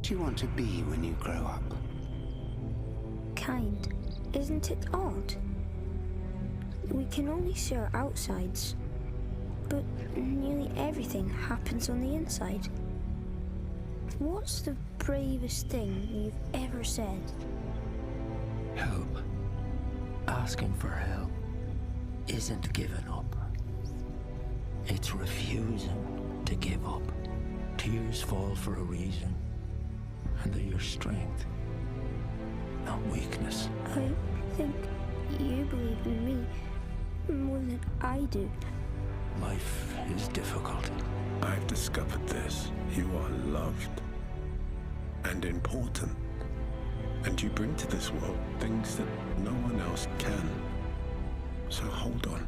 What do you want to be when you grow up? Kind. Isn't it odd? We can only see our outsides, but nearly everything happens on the inside. What's the bravest thing you've ever said? Help. Asking for help isn't giving up. It's refusing to give up. Tears fall for a reason, and they're your strength, not weakness. I think you believe in me more than I do. Life is difficult. I've discovered this. You are loved and important. And you bring to this world things that no one else can. So hold on.